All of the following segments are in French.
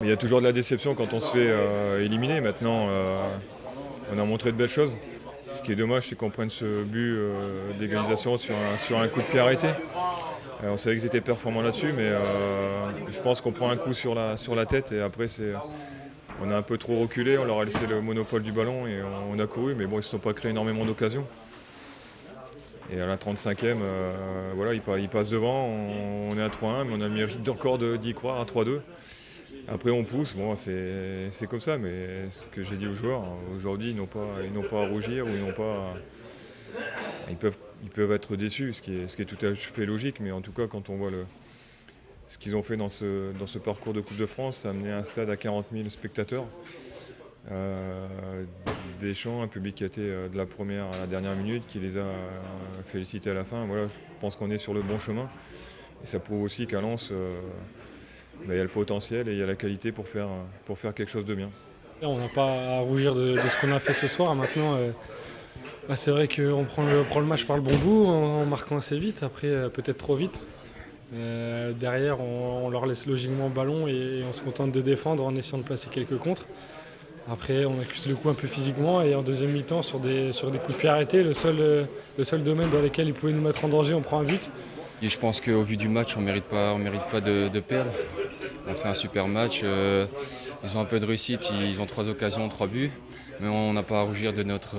Il y a toujours de la déception quand on se fait éliminer. Maintenant, on a montré de belles choses. Ce qui est dommage, c'est qu'on prenne ce but d'égalisation sur un coup de pied arrêté. On savait qu'ils étaient performants là-dessus, mais je pense qu'on prend un coup sur la tête et après on a un peu trop reculé, on leur a laissé le monopole du ballon et on a couru, mais bon, ils ne se sont pas créés énormément d'occasions. Et à la 35e, voilà, ils passent devant, on est à 3-1, mais on a le mérite encore d'y croire à 3-2. Après on pousse, bon, c'est comme ça, mais ce que j'ai dit aux joueurs, aujourd'hui ils n'ont pas à rougir ou ils peuvent être déçus, ce qui est tout à fait logique, mais en tout cas quand on voit ce qu'ils ont fait dans ce parcours de Coupe de France, ça a amené un stade à 40 000 spectateurs. Deschamps, un public qui a été de la première à la dernière minute, qui les a félicités à la fin. Voilà, je pense qu'on est sur le bon chemin. Et ça prouve aussi qu'à Lens, il y a le potentiel et il y a la qualité pour faire quelque chose de bien. On n'a pas à rougir de ce qu'on a fait ce soir. Maintenant, c'est vrai qu'on prend le match par le bon bout en marquant assez vite, après peut-être trop vite. Derrière, on leur laisse logiquement le ballon et on se contente de défendre en essayant de placer quelques contres. Après, on accuse le coup un peu physiquement et en deuxième mi-temps, sur des coups de pied arrêtés, le seul domaine dans lequel ils pouvaient nous mettre en danger, on prend un but. Et je pense qu'au vu du match, on mérite pas de perdre. On a fait un super match. Ils ont un peu de réussite, ils ont 3 occasions, 3 buts. Mais on n'a pas à rougir de notre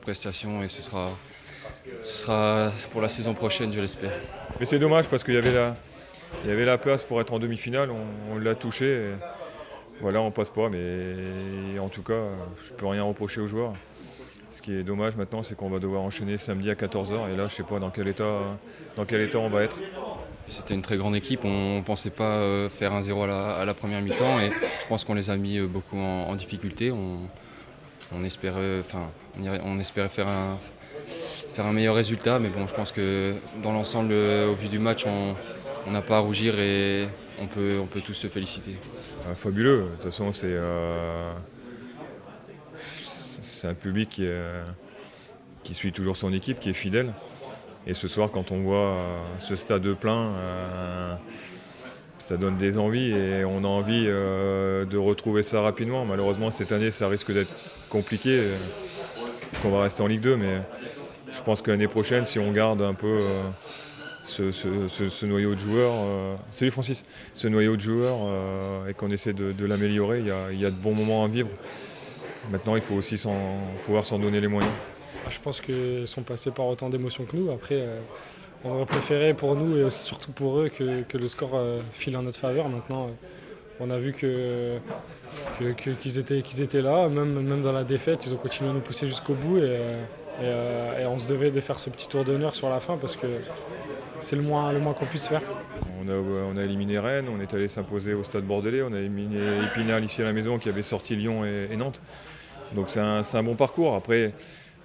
prestation et ce sera pour la saison prochaine, je l'espère. Mais c'est dommage parce qu'il y avait la place pour être en demi-finale, on l'a touché. Et voilà, on passe pas, mais en tout cas, je peux rien reprocher aux joueurs. Ce qui est dommage maintenant, c'est qu'on va devoir enchaîner samedi à 14h. Et là, je ne sais pas dans quel état on va être. C'était une très grande équipe, on ne pensait pas faire 1-0 à la première mi-temps et je pense qu'on les a mis beaucoup en difficulté. On espérait faire un meilleur résultat, mais bon, je pense que dans l'ensemble, au vu du match, on n'a pas à rougir et on peut tous se féliciter. Fabuleux, de toute façon, c'est un public qui suit toujours son équipe, qui est fidèle. Et ce soir, quand on voit ce stade plein, ça donne des envies et on a envie de retrouver ça rapidement. Malheureusement, cette année, ça risque d'être compliqué parce qu'on va rester en Ligue 2. Mais je pense que l'année prochaine, si on garde un peu ce noyau de joueurs, salut Francis, ce noyau de joueurs et qu'on essaie de l'améliorer, il y a de bons moments à vivre. Maintenant, il faut aussi pouvoir s'en donner les moyens. Je pense qu'ils sont passés par autant d'émotions que nous. Après, on aurait préféré pour nous et aussi surtout pour eux que le score file en notre faveur. Maintenant, on a vu qu'ils étaient là. Même dans la défaite, ils ont continué à nous pousser jusqu'au bout. Et on se devait de faire ce petit tour d'honneur sur la fin parce que c'est le moins qu'on puisse faire. On a éliminé Rennes, on est allé s'imposer au Stade Bordelais, on a éliminé Épinal ici à la maison qui avait sorti Lyon et Nantes. Donc c'est un bon parcours. Après,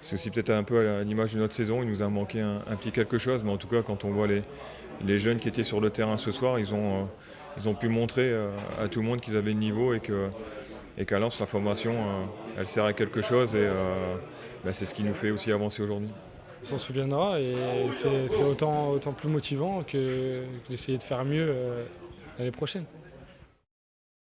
c'est aussi peut-être un peu à l'image de notre saison, il nous a manqué un petit quelque chose, mais en tout cas quand on voit les jeunes qui étaient sur le terrain ce soir, ils ont pu montrer à tout le monde qu'ils avaient le niveau et qu'à Lens, la formation, elle sert à quelque chose et c'est ce qui nous fait aussi avancer aujourd'hui. On s'en souviendra et c'est autant plus motivant que d'essayer de faire mieux l'année prochaine.